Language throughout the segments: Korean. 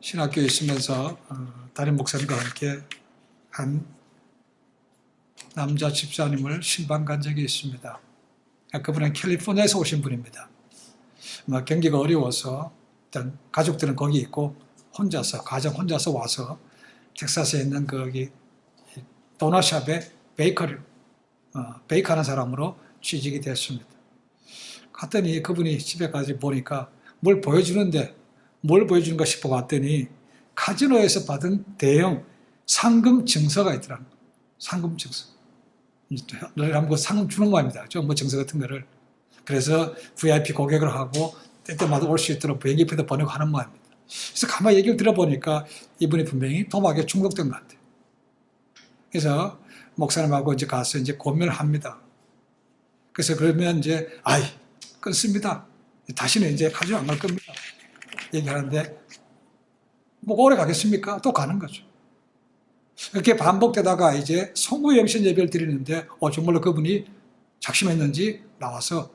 신학교에 있으면서 담임 목사님과 함께 한 남자 집사님을 신방 간 적이 있습니다. 그분은 캘리포니아에서 오신 분입니다. 경기가 어려워서 일단 가족들은 거기 있고 가정 혼자서 와서 텍사스에 있는 거기 도넛샵에 베이크하는 사람으로 취직이 됐습니다. 갔더니 그분이 집에 가서 보니까 뭘 보여주는가 싶어 봤더니 카지노에서 받은 대형 상금 증서가 있더라고요. 상금 증서. 너희 한번 상금 주는 모양입니다. 뭐 증서 같은 거를. 그래서 VIP 고객을 하고 때때마다 올 수 있도록 비행기표도 보내고 하는 모양입니다. 그래서 가만히 얘기를 들어보니까 이분이 분명히 도박에 중독된 것 같아요. 그래서 목사님하고 이제 가서 이제 고민을 합니다. 그래서 그러면 끊습니다. 다시는 이제 카지노 안 갈 겁니다. 얘기하는데 뭐 오래 가겠습니까? 또 가는 거죠. 그렇게 반복되다가 이제 성부영신 예배를 드리는데 정말로 그분이 작심했는지 나와서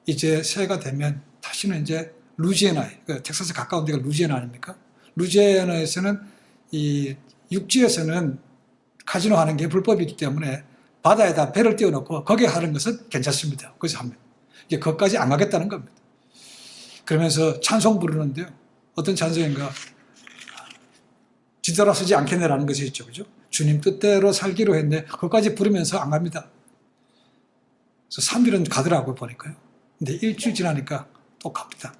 이제 새해가 되면 다시는 이제 루지애나에, 텍사스 가까운 데가 루지애나 아닙니까? 루지애나에서는 이 육지에서는 카지노 하는 게 불법이기 때문에 바다에다 배를 띄워놓고 거기에 하는 것은 괜찮습니다. 거기서 하면. 이제 거기까지 안 가겠다는 겁니다. 그러면서 찬송 부르는데요. 어떤 찬송인가? 지도라 서지 않겠네라는 것이 있죠. 그죠? 주님 뜻대로 살기로 했네. 그것까지 부르면서 안 갑니다. 그래서 3일은 가더라고요, 보니까요. 근데 일주일 지나니까 또 갑니다.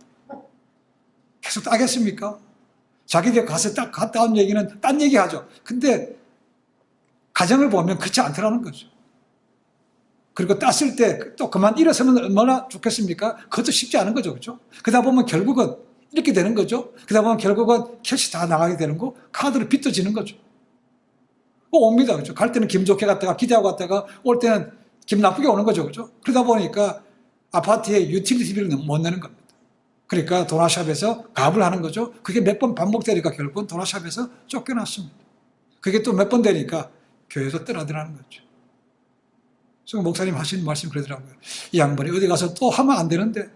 계속 따겠습니까? 자기가 가서 딱 갔다 온 얘기는 딴 얘기 하죠. 근데 가정을 보면 그렇지 않더라는 거죠. 그리고 땄을 때 또 그만 일어서면 얼마나 좋겠습니까? 그것도 쉽지 않은 거죠. 그죠? 그러다 보면 결국은 이렇게 되는 거죠. 그러다 보면 결국은 캐시 다 나가게 되는 거, 카드로 빚어지는 거죠. 옵니다. 그죠? 갈 때는 기분 좋게 갔다가 기대하고 갔다가 올 때는 기분 나쁘게 오는 거죠. 그죠? 그러다 보니까 아파트에 유틸리티비를 못 내는 겁니다. 그러니까 도넛샵에서 가압을 하는 거죠. 그게 몇 번 반복되니까 결국은 도넛샵에서 쫓겨났습니다. 그게 또 몇 번 되니까 교회에서 떠나더라는 거죠. 그래서 목사님 하신 말씀 그러더라고요. 이 양반이 어디 가서 또 하면 안 되는데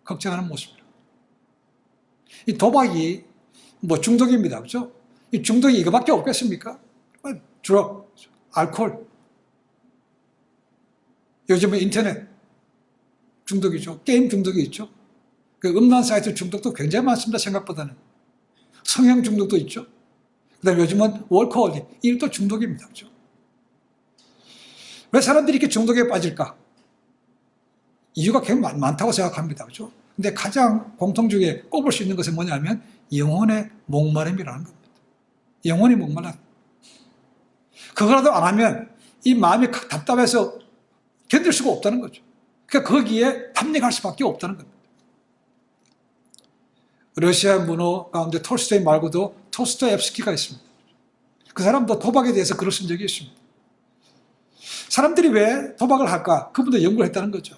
걱정하는 모습이라. 이 도박이 뭐 중독입니다. 그죠? 이 중독이 이거밖에 없겠습니까? 드럭, 알코올. 요즘은 인터넷 중독이죠. 게임 중독이 있죠. 그 음란 사이트 중독도 굉장히 많습니다. 생각보다는. 성형 중독도 있죠. 그 다음에 요즘은 월커홀릭. 이것도 중독입니다. 그죠? 왜 사람들이 이렇게 중독에 빠질까? 이유가 굉장히 많다고 생각합니다. 그죠? 근데 가장 공통적에 꼽을 수 있는 것은 뭐냐면 영혼의 목마름이라는 겁니다. 영혼이 목말라. 그거라도 안 하면 이 마음이 답답해서 견딜 수가 없다는 거죠. 그러니까 거기에 탐닉할 수밖에 없다는 겁니다. 러시아 문호 가운데 톨스토이 말고도 토스토옙스키가 있습니다. 그 사람도 도박에 대해서 글을 쓴 적이 있습니다. 사람들이 왜 도박을 할까? 그분도 연구를 했다는 거죠.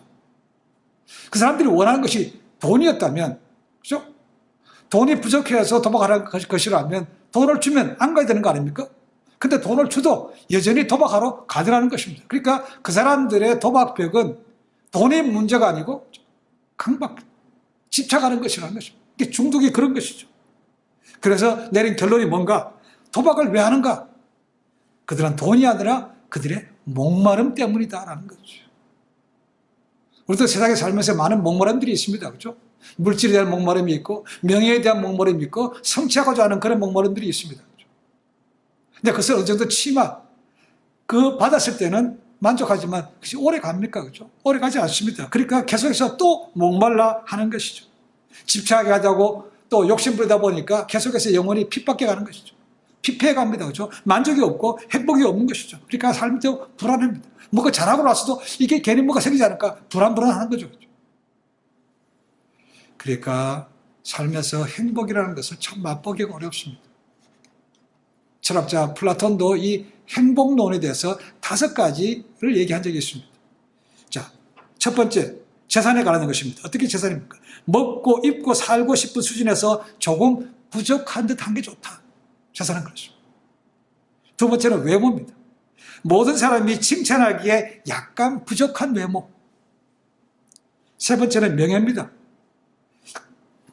그 사람들이 원하는 것이 돈이었다면, 그죠? 돈이 부족해서 도박하는 것이라면 돈을 주면 안 가야 되는 거 아닙니까? 근데 돈을 줘도 여전히 도박하러 가더라는 것입니다. 그러니까 그 사람들의 도박벽은 돈이 문제가 아니고 강박, 집착하는 것이라는 것입니다. 이게 중독이 그런 것이죠. 그래서 내린 결론이 뭔가? 도박을 왜 하는가? 그들은 돈이 아니라 그들의 목마름 때문이다라는 거죠. 우리도 세상에 살면서 많은 목마름들이 있습니다. 그렇죠? 물질에 대한 목마름이 있고 명예에 대한 목마름이 있고 성취하고자 하는 그런 목마름들이 있습니다. 그렇죠? 근데 그것을 어느 정도 받았을 때는 만족하지만 그것이 오래 갑니까? 그렇죠? 오래 가지 않습니다. 그러니까 계속해서 또 목말라 하는 것이죠. 집착하게 하자고 또 욕심 부리다 보니까 계속해서 영혼이 핍박해 가는 것이죠. 피폐해 갑니다. 그렇죠? 만족이 없고 행복이 없는 것이죠. 그러니까 삶이 더 불안합니다. 뭐가 잘하고 나서도 이게 괜히 뭐가 생기지 않을까 불안하는 거죠. 그렇죠? 그러니까 살면서 행복이라는 것을 참 맛보기가 어렵습니다. 철학자 플라톤도 이 행복론에 대해서 5가지를 얘기한 적이 있습니다. 자, 첫 번째, 재산에 관한 것입니다. 어떻게 재산입니까? 먹고 입고 살고 싶은 수준에서 조금 부족한 듯한 게 좋다. 재산은 그렇습니다. 두 번째는 외모입니다. 모든 사람이 칭찬하기에 약간 부족한 외모. 세 번째는 명예입니다.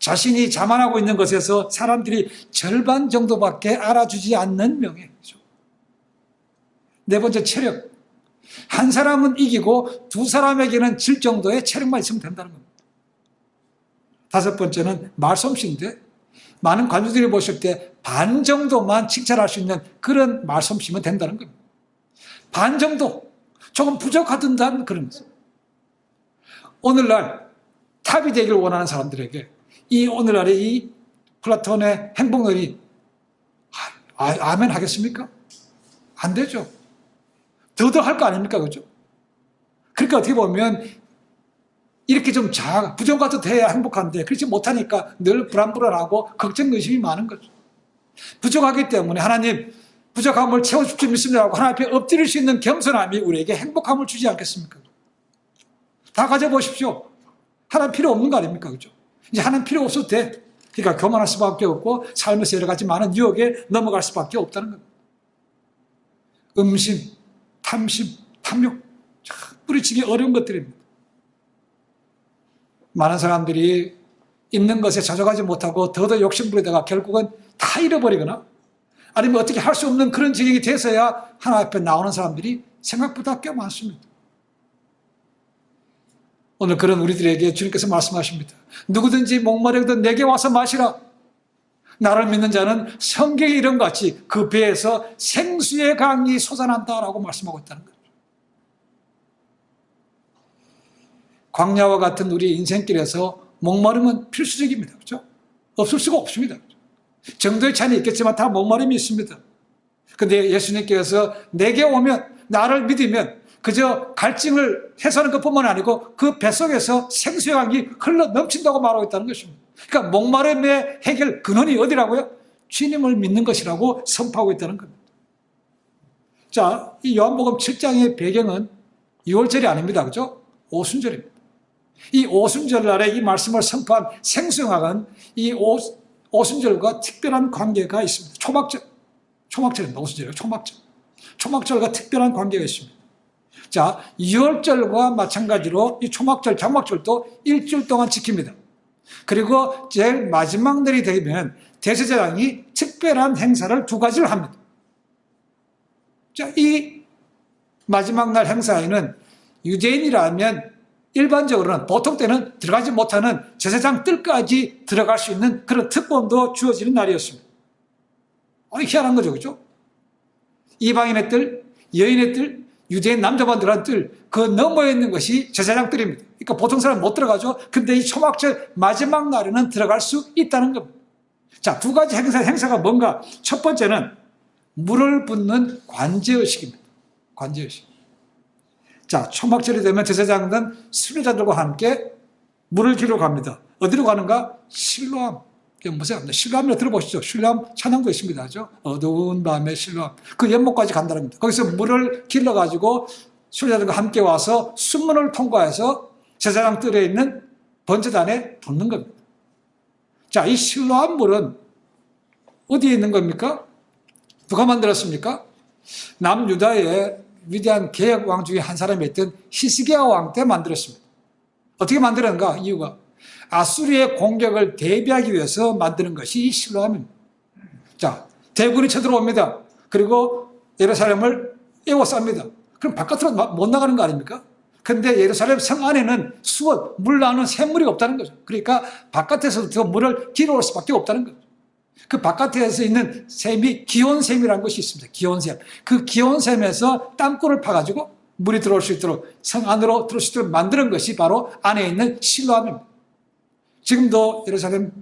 자신이 자만하고 있는 것에서 사람들이 절반 정도밖에 알아주지 않는 명예죠. 네 번째, 체력. 한 사람은 이기고 두 사람에게는 질 정도의 체력만 있으면 된다는 겁니다. 다섯 번째는 말솜씨인데, 많은 관주들이 보실 때 반 정도만 칭찬할 수 있는 그런 말솜씨면 된다는 겁니다. 반 정도, 조금 부족하던한 그런 거죠. 오늘날 탑이 되기를 원하는 사람들에게 이 오늘날의 이 플라톤의 행복론이 아멘 하겠습니까? 안 되죠. 더더 할 거 아닙니까? 그죠? 그러니까 어떻게 보면 이렇게 좀 부정과도 돼야 행복한데 그렇지 못하니까 늘 불안불안하고 걱정, 의심이 많은 거죠. 부족하기 때문에 하나님 부족함을 채워줄 줄 믿습니다라고 하나님 앞에 엎드릴 수 있는 겸손함이 우리에게 행복함을 주지 않겠습니까? 다 가져보십시오. 하나님 필요 없는 거 아닙니까? 그죠? 이제 하나님 필요 없어도 돼. 그러니까 교만할 수밖에 없고 삶에서 여러 가지 많은 유혹에 넘어갈 수밖에 없다는 겁니다. 음심, 탐심, 탐욕, 뿌리치기 어려운 것들입니다. 많은 사람들이 있는 것에 젖어가지 못하고 더더 욕심부리다가 결국은 다 잃어버리거나 아니면 어떻게 할 수 없는 그런 지경이 돼서야 하나님 앞에 나오는 사람들이 생각보다 꽤 많습니다. 오늘 그런 우리들에게 주님께서 말씀하십니다. 누구든지 목마르거든 내게 와서 마시라. 나를 믿는 자는 성경의 이름같이 그 배에서 생수의 강이 솟아난다라고 말씀하고 있다는 거죠. 광야와 같은 우리 인생길에서 목마름은 필수적입니다. 그렇죠? 없을 수가 없습니다. 정도의 차이는 있겠지만 다 목마름이 있습니다. 그런데 예수님께서 내게 오면, 나를 믿으면 그저 갈증을 해소하는 것뿐만 아니고 그 뱃속에서 생수의 강이 흘러 넘친다고 말하고 있다는 것입니다. 그러니까 목마름의 해결 근원이 어디라고요? 주님을 믿는 것이라고 선포하고 있다는 겁니다. 자, 이 요한복음 7장의 배경은 6월절이 아닙니다. 그죠? 오순절입니다. 이 오순절날에 이 말씀을 선포한 생수강은 이 오순절과 특별한 관계가 있습니다. 초막절입니다. 오순절이에요. 초막절과 특별한 관계가 있습니다. 자, 6월절과 마찬가지로 이 초막절, 장막절도 일주일 동안 지킵니다. 그리고 제일 마지막 날이 되면 대제사장이 특별한 행사를 두 가지를 합니다. 자, 이 마지막 날 행사에는 유대인이라면 일반적으로는 보통 때는 들어가지 못하는 제사장 뜰까지 들어갈 수 있는 그런 특권도 주어지는 날이었습니다. 희한한 거죠. 그죠? 이방인의 뜰, 여인의 뜰, 유대인 남자만 들어간 뜰, 그 너머에 있는 것이 제사장 뜰입니다. 그러니까 보통 사람은 못 들어가죠. 근데 이 초막절 마지막 날에는 들어갈 수 있다는 겁니다. 자, 두 가지 행사가 뭔가? 첫 번째는 물을 붓는 관제의식입니다. 관제의식. 자, 초막절이 되면 제사장은 순례자들과 함께 물을 길러 갑니다. 어디로 가는가? 실로암. 무슨 합니다. 실로암이라 들어보시죠. 실로암 찬양도 있습니다. 그죠? 어두운 밤에 실로암. 그 연못까지 간다는 겁니다. 거기서 물을 길러가지고 순례자들과 함께 와서 순문을 통과해서 제사장 뜰에 있는 번제단에 붓는 겁니다. 자, 이 실로암 물은 어디에 있는 겁니까? 누가 만들었습니까? 남유다의 위대한 개혁 왕 중에 한 사람이었던 히스기야 왕 때 만들었습니다. 어떻게 만들었는가? 이유가 아수리의 공격을 대비하기 위해서 만드는 것이 이 실로암입니다. 자, 대군이 쳐들어옵니다. 그리고 예루살렘을 에워쌉니다. 그럼 바깥으로 못 나가는 거 아닙니까? 그런데 예루살렘 성 안에는 물 나오는 샘물이 없다는 거죠. 그러니까 바깥에서부터 물을 길어올 수밖에 없다는 거죠. 그 바깥에서 있는 샘이 기온샘이라는 것이 있습니다. 기온샘. 그 기온샘에서 땅굴을 파가지고 물이 들어올 수 있도록 성 안으로 들어올 수 있도록 만드는 것이 바로 안에 있는 실로암입니다. 지금도 예루살렘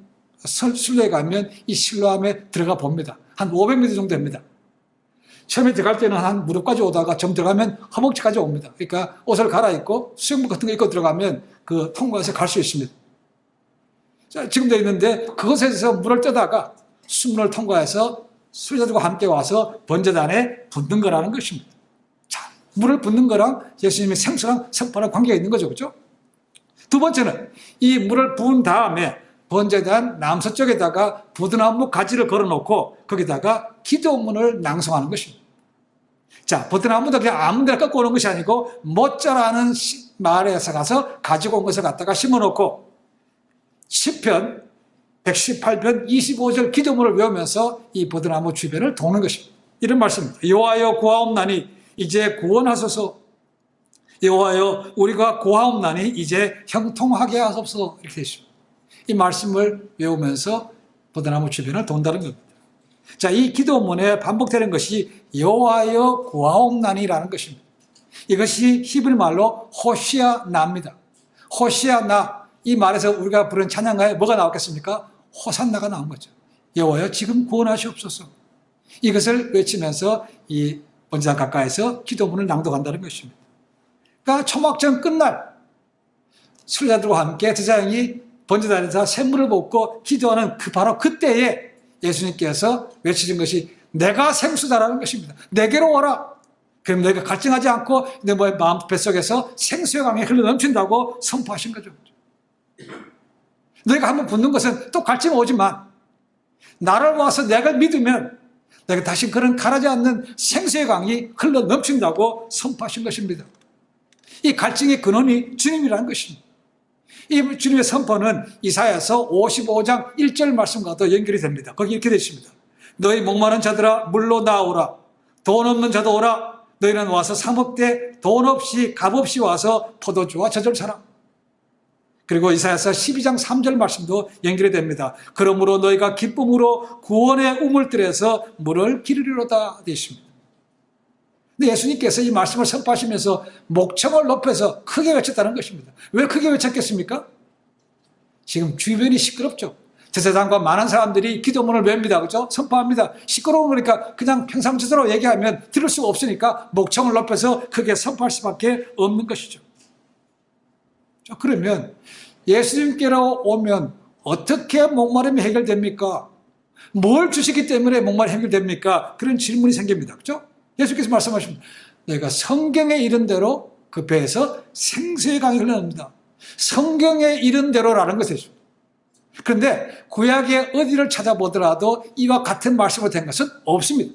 순례에 가면 이 실로암에 들어가 봅니다. 한 500m 정도 됩니다. 처음에 들어갈 때는 한 무릎까지 오다가 좀 들어가면 허벅지까지 옵니다. 그러니까 옷을 갈아입고 수영복 같은 거 입고 들어가면 그 통과해서 갈 수 있습니다. 자, 지금도 있는데 그곳에서 물을 떠다가 수문을 통과해서 순례자들과 함께 와서 번제단에 붓는 거라는 것입니다. 자, 물을 붓는 거랑 예수님의 생수랑 선포랑 관계가 있는 거죠. 그렇죠? 두 번째는 이 물을 부은 다음에 번제단 남서쪽에다가 버드나무 가지를 걸어놓고 거기다가 기도문을 낭송하는 것입니다. 자, 버드나무도 그냥 아무 데나 꺾고 오는 것이 아니고 모짜라는 마을에서 가서 가지고 온 것을 갖다가 심어놓고 시편 118편 25절 기도문을 외우면서 이 버드나무 주변을 도는 것입니다. 이런 말씀입니다. 여호와여 구하옵나니 이제 구원하소서. 여호와여 우리가 구하옵나니 이제 형통하게 하소서. 이렇게 되어 있습니다. 이 말씀을 외우면서 버드나무 주변을 돈다는 겁니다. 자, 이 기도문에 반복되는 것이 여호와여 구하옵나니라는 것입니다. 이것이 히브리 말로 호시아나입니다. 호시아나, 이 말에서 우리가 부른 찬양가에 뭐가 나왔겠습니까? 호산나가 나온 거죠. 여호와여 지금 구원하시옵소서. 이것을 외치면서 이 번제단 가까이서 기도문을 낭독한다는 것입니다. 그러니까 초막전 끝날 순례자들과 함께 제사장이 번제단에서 샘물을 붓고 기도하는 바로 그때에 예수님께서 외치신 것이 내가 생수다라는 것입니다. 내게로 오라. 그럼 너희가 갈증하지 않고 내 마음 뱃속에서 생수의 강이 흘러 넘친다고 선포하신 거죠. 너희가 한번 붙는 것은 또 갈증 오지만 나를 와서 내가 믿으면 내가 다시 그런 가라지 않는 생수의 강이 흘러 넘친다고 선포하신 것입니다. 이 갈증의 근원이 주님이라는 것입니다. 이 주님의 선포는 이사야서 55장 1절 말씀과도 연결이 됩니다. 거기 이렇게 되어 있습니다. 너희 목마른 자들아 물로 나오라. 돈 없는 자도 오라. 너희는 와서 삼업대 돈 없이 값 없이 와서 포도주와 젖을 사라. 그리고 이사야서 12장 3절 말씀도 연결이 됩니다. 그러므로 너희가 기쁨으로 구원의 우물들에서 물을 기르리로다 되어 있습니다. 근데 예수님께서 이 말씀을 선포하시면서 목청을 높여서 크게 외쳤다는 것입니다. 왜 크게 외쳤겠습니까? 지금 주변이 시끄럽죠. 제사장과 많은 사람들이 기도문을 외웁니다. 그렇죠? 선포합니다. 시끄러운 거니까 그냥 평상시대로 얘기하면 들을 수가 없으니까 목청을 높여서 크게 선포할 수밖에 없는 것이죠. 자, 그러면 예수님께로 오면 어떻게 목마름이 해결됩니까? 뭘 주시기 때문에 목마름이 해결됩니까? 그런 질문이 생깁니다. 그렇죠? 예수께서 말씀하십니다. 너희가 성경에 이른 대로 그 배에서 생수의 강이 흘러납니다. 성경에 이른 대로라는 것이죠. 그런데 구약의 어디를 찾아보더라도 이와 같은 말씀으로 된 것은 없습니다.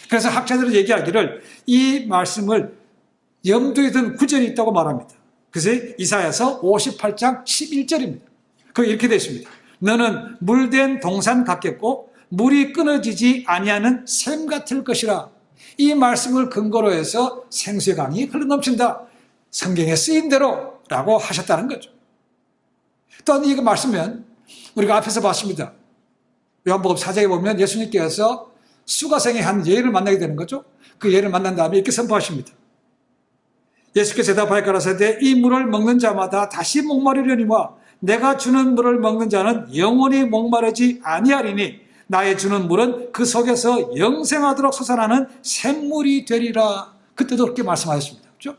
그래서 학자들은 얘기하기를 이 말씀을 염두에 둔 구절이 있다고 말합니다. 그래서 이사야서 58장 11절입니다. 거기 이렇게 되어 있습니다. 너는 물된 동산 같겠고 물이 끊어지지 아니하는 샘 같을 것이라. 이 말씀을 근거로 해서 생수의 강이 흘러넘친다. 성경에 쓰인 대로라고 하셨다는 거죠. 또한 이 말씀은 우리가 앞에서 봤습니다. 요한복음 4장에 보면 예수님께서 수가성의 한 예를 만나게 되는 거죠. 그 예를 만난 다음에 이렇게 선포하십니다. 예수께서 대답하여 가라사대 이 물을 먹는 자마다 다시 목마르려니와 내가 주는 물을 먹는 자는 영원히 목마르지 아니하리니 나의 주는 물은 그 속에서 영생하도록 솟아나는 샘물이 되리라. 그때도 그렇게 말씀하셨습니다. 그렇죠?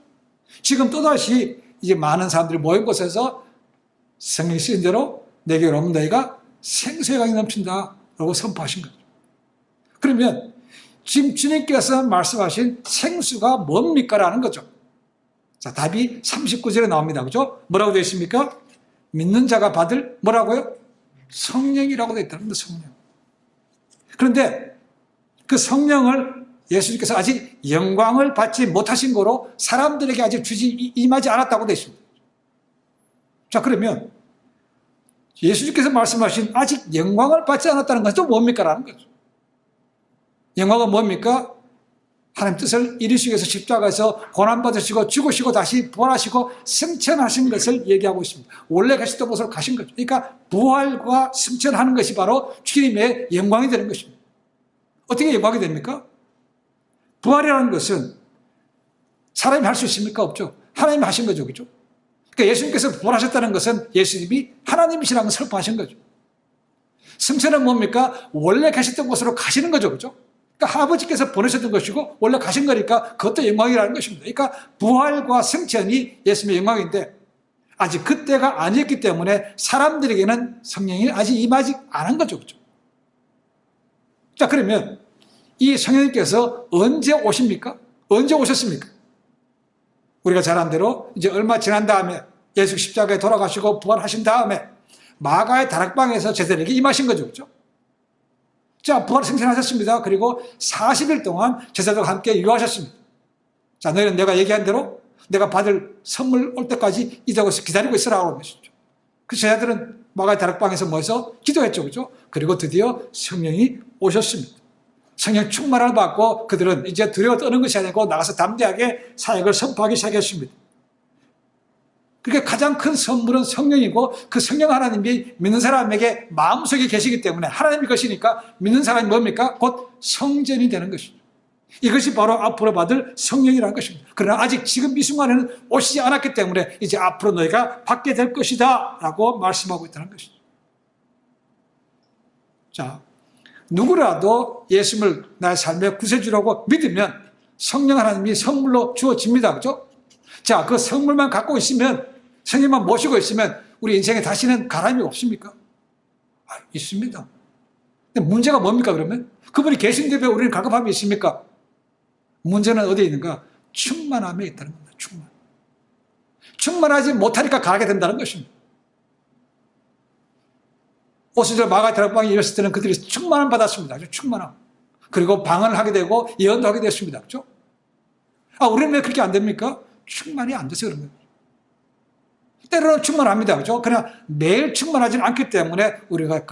지금 또다시 이제 많은 사람들이 모인 곳에서 성경이 쓰인 대로 내게로 오면 너희가 생수의 강이 넘친다라고 선포하신 거죠. 그러면 지금 주님께서 말씀하신 생수가 뭡니까? 라는 거죠. 자, 답이 39절에 나옵니다. 그죠? 뭐라고 되어 있습니까? 믿는 자가 받을 뭐라고요? 성령이라고 되어 있다는 겁니다. 성령. 그런데 그 성령을 예수님께서 아직 영광을 받지 못하신 거로 사람들에게 아직 임하지 않았다고 되어 있습니다. 자, 그러면 예수님께서 말씀하신 아직 영광을 받지 않았다는 것은 또 뭡니까? 라는 거죠. 영광은 뭡니까? 하나님 뜻을 이루시기 위해서 십자가에서 고난받으시고 죽으시고 다시 부활하시고 승천하신 것을 얘기하고 있습니다. 원래 가시던 곳으로 가신 거죠. 그러니까 부활과 승천하는 것이 바로 주님의 영광이 되는 것입니다. 어떻게 영광이 됩니까? 부활이라는 것은 사람이 할 수 있습니까? 없죠. 하나님이 하신 거죠. 그죠? 그러니까 예수님께서 부활하셨다는 것은 예수님이 하나님이시라는 걸 설파하신 거죠. 승천은 뭡니까? 원래 가셨던 곳으로 가시는 거죠. 그죠? 그러니까 아버지께서 보내셨던 것이고 원래 가신 거니까 그것도 영광이라는 것입니다. 그러니까 부활과 승천이 예수님의 영광인데 아직 그때가 아니었기 때문에 사람들에게는 성령이 아직 임하지 않은 거죠. 그죠? 자, 그러면 이 성령님께서 언제 오십니까? 언제 오셨습니까? 우리가 잘 안 대로 이제 얼마 지난 다음에 예수 십자가에 돌아가시고 부활하신 다음에 마가의 다락방에서 제자들에게 임하신 거죠. 그렇죠? 자, 부활 승천하셨습니다. 그리고 40일 동안 제자들과 함께 유하셨습니다. 자, 너희는 내가 얘기한 대로 내가 받을 선물 올 때까지 이 곳에서 기다리고 있으라고 하셨죠. 그 제자들은 마가의 다락방에서 모여서 기도했죠. 그죠? 그리고 드디어 성령이 오셨습니다. 성령 충만을 받고 그들은 이제 두려워 떠는 것이 아니고 나가서 담대하게 사역을 선포하기 시작했습니다. 그러니까 가장 큰 선물은 성령이고 그 성령 하나님이 믿는 사람에게 마음속에 계시기 때문에 하나님이 것이니까 믿는 사람이 뭡니까? 곧 성전이 되는 것이죠. 이것이 바로 앞으로 받을 성령이라는 것입니다. 그러나 아직 지금 이 순간에는 오시지 않았기 때문에 이제 앞으로 너희가 받게 될 것이다 라고 말씀하고 있다는 것이죠. 자, 누구라도 예수님을 나의 삶의 구세주라고 믿으면 성령 하나님이 선물로 주어집니다. 그죠? 자, 그 선물만 갖고 있으면, 성령만 모시고 있으면 우리 인생에 다시는 가람이 없습니까? 있습니다. 근데 문제가 뭡니까 그러면? 그분이 계신데 왜 우리는 갈급함이 있습니까? 문제는 어디에 있는가? 충만함에 있다는 겁니다. 충만하지 못하니까 가게 된다는 것입니다. 오순절 마가의 다락방에 이었을 때는 그들이 충만함 받았습니다. 아주 충만함. 그리고 방언을 하게 되고 예언도 하게 됐습니다. 그렇죠? 우리는 왜 그렇게 안 됩니까? 충만이 안 돼서 그런 거예요. 때로는 충만합니다. 그렇죠? 그냥 매일 충만하지는 않기 때문에 우리가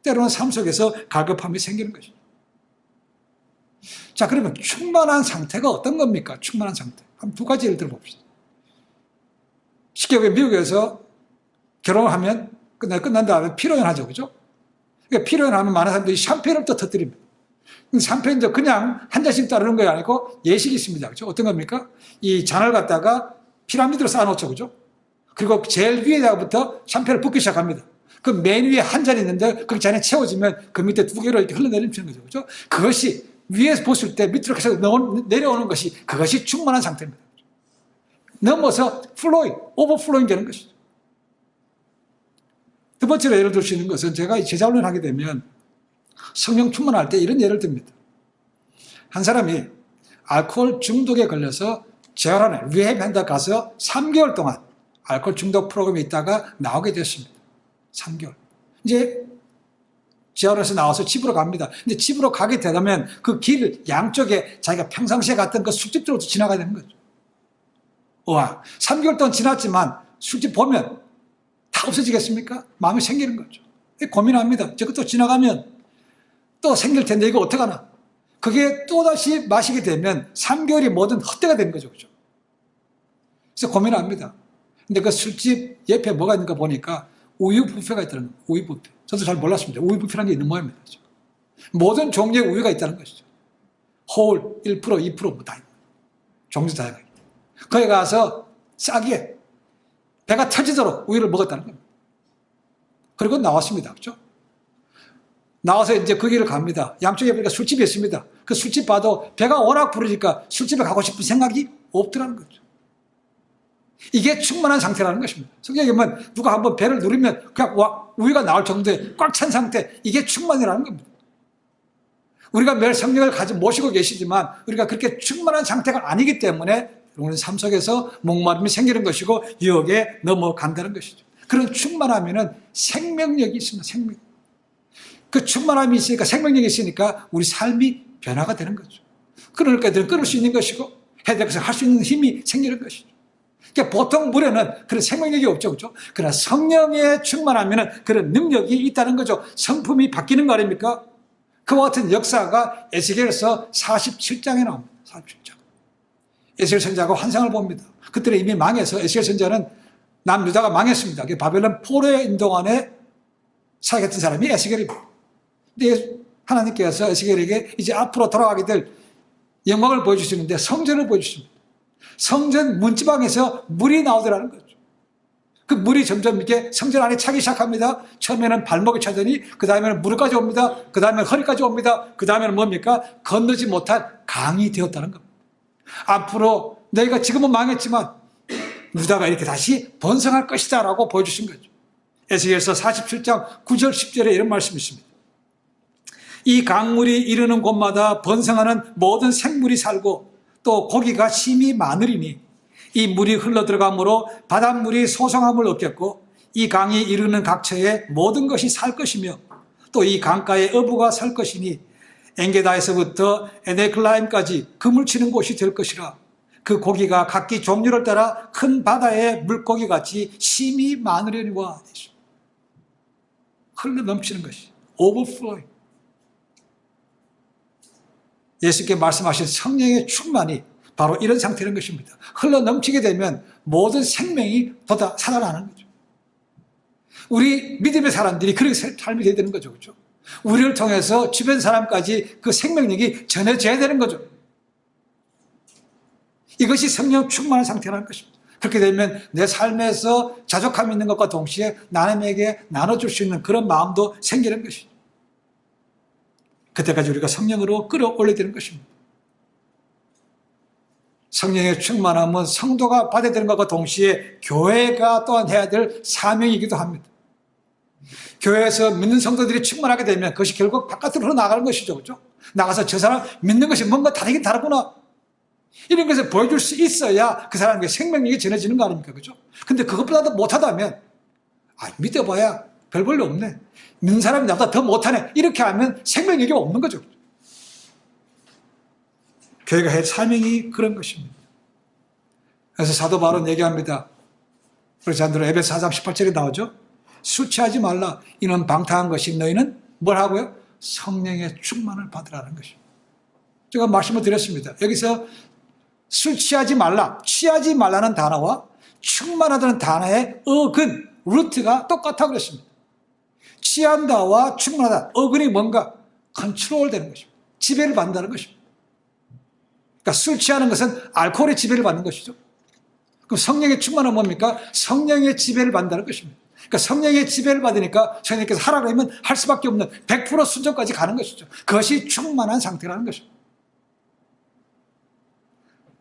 때로는 삶 속에서 갈급함이 생기는 것이죠. 자, 그러면 충만한 상태가 어떤 겁니까? 충만한 상태. 한 두 가지 예를 들어봅시다. 쉽게 미국에서 결혼을 하면 끝난 다음에 피로연 하죠. 그죠? 그러니까 피로연 하면 많은 사람들이 샴페인을 또 터뜨립니다. 샴페인도 그냥 한 잔씩 따르는 게 아니고 예식이 있습니다. 그죠? 어떤 겁니까? 이 잔을 갖다가 피라미드로 쌓아놓죠. 그죠? 그리고 제일 위에다부터 샴페인을 붓기 시작합니다. 그 맨 위에 한 잔이 있는데 그 잔에 채워지면 그 밑에 두 개로 이렇게 흘러내리는 거죠. 그죠? 그것이 위에서 보실 때 밑으로 계속 내려오는 것이 그것이 충만한 상태입니다. 넘어서 오버플로잉 되는 것이죠. 두 번째로 예를 들 수 있는 것은 제가 제자훈련을 하게 되면 성령 충만할 때 이런 예를 듭니다. 한 사람이 알코올 중독에 걸려서 재활원에 리헵센터 가서 3개월 동안 알코올 중독 프로그램에 있다가 나오게 됐습니다. 3개월. 이제 재활원에서 나와서 집으로 갑니다. 근데 집으로 가게 되면 그 길 양쪽에 자기가 평상시에 갔던 그 술집들로 지나가야 되는 거죠. 와, 3개월 동안 지났지만 술집 보면 다 없어지겠습니까? 마음이 생기는 거죠. 고민합니다. 저것도 지나가면 또 생길 텐데 이거 어떡하나. 그게 또다시 마시게 되면 3개월이 모든 헛되가 되는 거죠. 그죠? 그래서 고민합니다. 근데 그 술집 옆에 뭐가 있는가 보니까 우유 뷔페가 있다는 거예요. 우유 뷔페. 저도 잘 몰랐습니다. 우유 뷔페라는 게 있는 모양입니다. 모든 종류의 우유가 있다는 것이죠. 홀, 1%, 2% 뭐 다 있는 거예요. 종류 다양하게. 거기 가서 싸게 배가 터지도록 우유를 먹었다는 겁니다. 그리고 나왔습니다. 그렇죠? 나와서 이제 그 길을 갑니다. 양쪽에 보니까 술집이 있습니다. 그 술집 봐도 배가 워낙 부르니까 술집에 가고 싶은 생각이 없더라는 거죠. 이게 충만한 상태라는 것입니다. 성경에 보면 누가 한번 배를 누르면 그냥 우유가 나올 정도의 꽉 찬 상태, 이게 충만이라는 겁니다. 우리가 매일 성령을 모시고 계시지만 우리가 그렇게 충만한 상태가 아니기 때문에 우리는 삶 속에서 목마름이 생기는 것이고 유혹에 넘어간다는 것이죠. 그런 충만하면은 생명력이 있습니다. 생명. 그 충만함이 있으니까, 생명력이 있으니까 우리 삶이 변화가 되는 거죠. 끊을 것들은 끊을 수 있는 것이고 해야 될 것을 할 수 있는 힘이 생기는 것이죠. 그러니까 보통 물에는 그런 생명력이 없죠. 그렇죠? 그러나 성령에 충만하면은 그런 능력이 있다는 거죠. 성품이 바뀌는 거 아닙니까? 그와 같은 역사가 에스겔서 47장에 나옵니다. 47장. 에스겔 선지자가 환상을 봅니다. 그때는 이미 망해서 에스겔 선지자는 남유다가 망했습니다. 바벨론 포로의 인동안에 살아갔던 사람이 에스겔입니다. 근데 하나님께서 에스겔에게 이제 앞으로 돌아가게 될 영광을 보여주시는데 성전을 보여주십니다. 성전 문지방에서 물이 나오더라는 거죠. 그 물이 점점 이렇게 성전 안에 차기 시작합니다. 처음에는 발목에 차더니 그 다음에는 무릎까지 옵니다. 그 다음에는 허리까지 옵니다. 그 다음에는 뭡니까? 건너지 못한 강이 되었다는 겁니다. 앞으로 너희가 지금은 망했지만 유다가 이렇게 다시 번성할 것이다 라고 보여주신 거죠. 에스겔서 47장 9절 10절에 이런 말씀이 있습니다. 이 강물이 이르는 곳마다 번성하는 모든 생물이 살고 또 고기가 심히 많으리니 이 물이 흘러들어가므로 바닷물이 소성함을 얻겠고 이 강이 이르는 각처에 모든 것이 살 것이며 또 이 강가에 어부가 살 것이니 엔게다에서부터 에네클라임까지 그물 치는 곳이 될 것이라. 그 고기가 각기 종류를 따라 큰 바다의 물고기같이 심히 많으려니와. 흘러 넘치는 것이 overflowing. 예수께 말씀하신 성령의 충만이 바로 이런 상태인 것입니다. 흘러 넘치게 되면 모든 생명이 쏟아 살아나는 거죠. 우리 믿음의 사람들이 그렇게 삶이 되야 되는 거죠. 그렇죠? 우리를 통해서 주변 사람까지 그 생명력이 전해져야 되는 거죠. 이것이 성령 충만한 상태라는 것입니다. 그렇게 되면 내 삶에서 자족함이 있는 것과 동시에 남에게 나눠줄 수 있는 그런 마음도 생기는 것이죠. 그때까지 우리가 성령으로 끌어올려야 되는 것입니다. 성령의 충만함은 성도가 받아야 되는 것과 동시에 교회가 또한 해야 될 사명이기도 합니다. 교회에서 믿는 성도들이 충만하게 되면 그것이 결국 바깥으로 흘러나가는 것이죠. 그렇죠? 나가서 저 사람 믿는 것이 뭔가 다르긴 다르구나. 이런 것을 보여줄 수 있어야 그 사람에게 생명력이 전해지는 거 아닙니까? 그죠? 근데 그것보다도 못하다면, 믿어봐야 별 볼일 없네. 믿는 사람이 나보다 더 못하네. 이렇게 하면 생명력이 없는 거죠. 교회가 할 사명이 그런 것입니다. 그래서 사도 바울은 얘기합니다. 그래서 안들어 에베소 4장 18절에 나오죠. 술 취하지 말라. 이는 방탕한 것이 너희는 뭘 하고요? 성령의 충만을 받으라는 것입니다. 제가 말씀을 드렸습니다. 여기서 술 취하지 말라, 취하지 말라는 단어와 충만하다는 단어의 어근, 루트가 똑같다고 그랬습니다. 취한다와 충만하다, 어근이 뭔가 컨트롤 되는 것입니다. 지배를 받는다는 것입니다. 그러니까 술 취하는 것은 알코올의 지배를 받는 것이죠. 그럼 성령의 충만은 뭡니까? 성령의 지배를 받는다는 것입니다. 그러니까 성령의 지배를 받으니까 성령께서 하라고 하면 할 수밖에 없는 100% 순종까지 가는 것이죠. 그것이 충만한 상태라는 것입니다.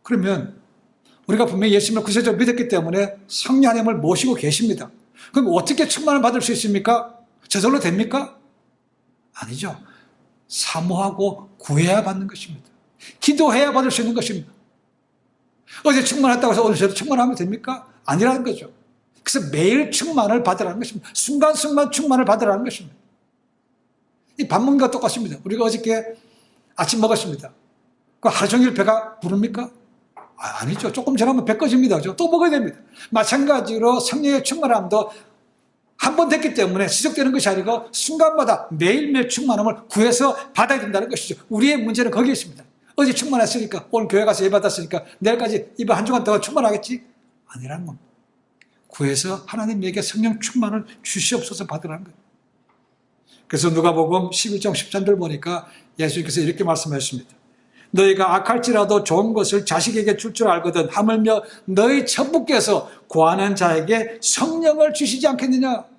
그러면 우리가 분명히 예수님을 구세주로 믿었기 때문에 성령 하나님을 모시고 계십니다. 그럼 어떻게 충만을 받을 수 있습니까? 저절로 됩니까? 아니죠. 사모하고 구해야 받는 것입니다. 기도해야 받을 수 있는 것입니다. 어제 충만했다고 해서 오늘 저도 충만하면 됩니까? 아니라는 거죠. 그래서 매일 충만을 받으라는 것입니다. 순간순간 충만을 받으라는 것입니다. 이 밥 먹는 것과 똑같습니다. 우리가 어저께 아침 먹었습니다. 그 하루 종일 배가 부릅니까? 아니죠. 조금 지나면 배 꺼집니다. 또 먹어야 됩니다. 마찬가지로 성령의 충만함도 한 번 됐기 때문에 지속되는 것이 아니고 순간마다 매일매일 충만함을 구해서 받아야 된다는 것이죠. 우리의 문제는 거기에 있습니다. 어제 충만했으니까 오늘 교회 가서 예배 받았으니까 내일까지 이번 한 주간 동안 충만하겠지? 아니라는 겁니다. 구해서 하나님에게 성령 충만을 주시옵소서 받으라는 거예요. 그래서 누가복음 11장 13절 보니까 예수님께서 이렇게 말씀하셨습니다. 너희가 악할지라도 좋은 것을 자식에게 줄 줄 알거든 하물며 너희 천부께서 구하는 자에게 성령을 주시지 않겠느냐.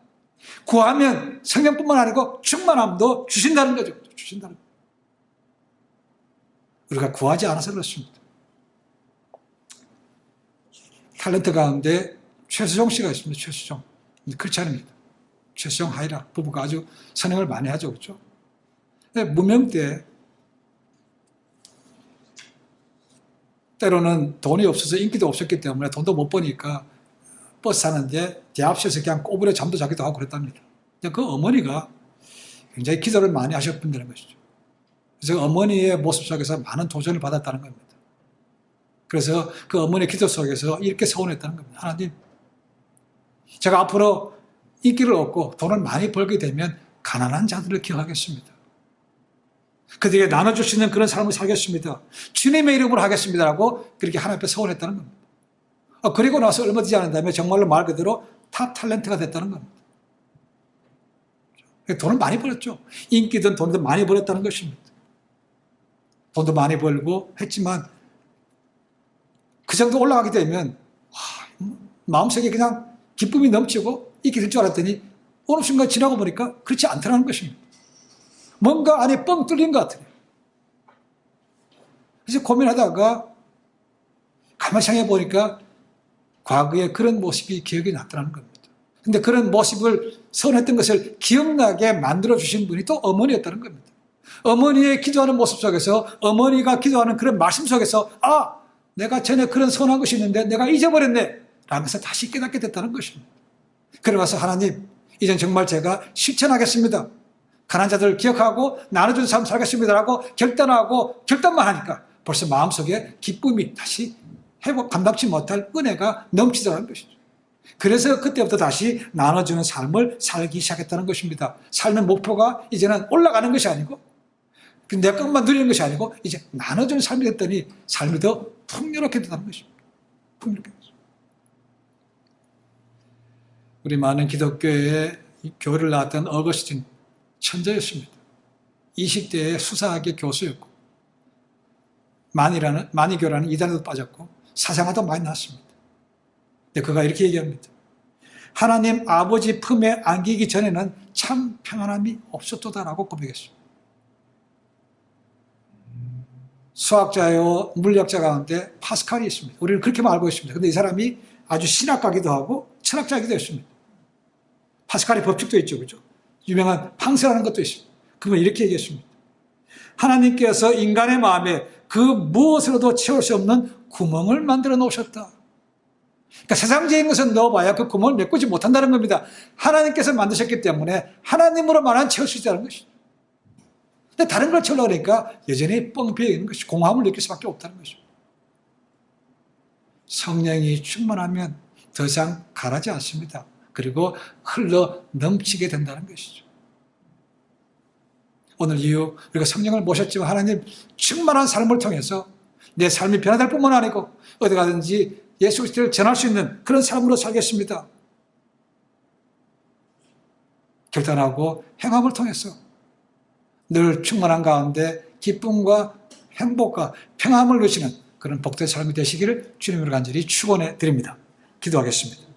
구하면 성령뿐만 아니고 충만함도 주신다는 거죠. 주신다는 거죠. 우리가 구하지 않아서 그렇습니다. 탤런트 가운데 최수종 씨가 있습니다. 최수종. 크리스찬입니다. 최수종 하이라 부부가 아주 선행을 많이 하죠. 그렇죠? 무명 때 때로는 돈이 없어서 인기도 없었기 때문에 돈도 못 버니까 버스 타는데 대합실에서 그냥 꼬부려 잠도 자기도 하고 그랬답니다. 그 어머니가 굉장히 기도를 많이 하셨다는 것이죠. 그래서 어머니의 모습 속에서 많은 도전을 받았다는 겁니다. 그래서 그 어머니의 기도 속에서 이렇게 서원했다는 겁니다. 하나님, 제가 앞으로 인기를 얻고 돈을 많이 벌게 되면 가난한 자들을 기억하겠습니다. 그들에게 나눠줄 수 있는 그런 삶을 살겠습니다. 주님의 이름으로 하겠습니다라고 그렇게 하나님 앞에 서원했다는 겁니다. 그리고 나서 얼마 되지 않은 다음에 정말로 말 그대로 탑 탤런트가 됐다는 겁니다. 돈을 많이 벌었죠. 인기든 돈도 많이 벌었다는 것입니다. 돈도 많이 벌고 했지만 그 정도 올라가게 되면 마음속에 그냥 기쁨이 넘치고 있게 될 줄 알았더니 어느 순간 지나고 보니까 그렇지 않더라는 것입니다. 뭔가 안에 뻥 뚫린 것 같아요. 그래서 고민하다가 가만히 생각해 보니까 과거에 그런 모습이 기억이 났더라는 겁니다. 근데 그런 모습을 선했던 것을 기억나게 만들어주신 분이 또 어머니였다는 겁니다. 어머니의 기도하는 모습 속에서 어머니가 기도하는 그런 말씀 속에서 내가 전에 그런 선한 것이 있는데 내가 잊어버렸네 라면서 다시 깨닫게 됐다는 것입니다. 그러면서 하나님, 이젠 정말 제가 실천하겠습니다. 가난한 자들을 기억하고 나눠주는 삶 살겠습니다라고 결단만 하니까 벌써 마음속에 기쁨이 다시 회복 감당치 못할 은혜가 넘치더라는 것이죠. 그래서 그때부터 다시 나눠주는 삶을 살기 시작했다는 것입니다. 삶의 목표가 이제는 올라가는 것이 아니고 내 것만 누리는 것이 아니고 이제 나눠주는 삶이 됐더니 삶이 더 풍요롭게 된다는 것입니다. 풍요롭게 됐습니다. 우리 많은 기독교의 교회를 나왔던 어거스틴 천재였습니다. 20대에 수사학의 교수였고 마니교라는 이단에도 빠졌고 사상화도 많이 나왔습니다. 근데 그가 이렇게 얘기합니다. 하나님 아버지 품에 안기기 전에는 참 평안함이 없었도다라고 고백했습니다. 수학자요 물리학자 가운데 파스칼이 있습니다. 우리는 그렇게만 알고 있습니다. 그런데 이 사람이 아주 신학가기도 하고 철학자이기도 했습니다. 파스칼의 법칙도 있죠. 그죠? 유명한 팡세라는 것도 있습니다. 그러면 이렇게 얘기했습니다. 하나님께서 인간의 마음에 그 무엇으로도 채울 수 없는 구멍을 만들어 놓으셨다. 그러니까 세상적인 것은 넣어봐야 그 구멍을 메꾸지 못한다는 겁니다. 하나님께서 만드셨기 때문에 하나님으로만한 채울 수 있다는 것이죠. 근데 다른 걸 채우려고 하니까 여전히 뻥 비어 있는 것이 공허함을 느낄 수밖에 없다는 것입니다. 성령이 충만하면 더 이상 가라지 않습니다. 그리고 흘러 넘치게 된다는 것이죠. 오늘 이후 우리가 성령을 모셨지만 하나님 충만한 삶을 통해서 내 삶이 변화될 뿐만 아니고 어디 가든지 예수 그리스도를 전할 수 있는 그런 삶으로 살겠습니다. 결단하고 행함을 통해서 늘 충만한 가운데 기쁨과 행복과 평안을 누리시는 그런 복된 삶이 되시기를 주님으로 간절히 축원해 드립니다. 기도하겠습니다.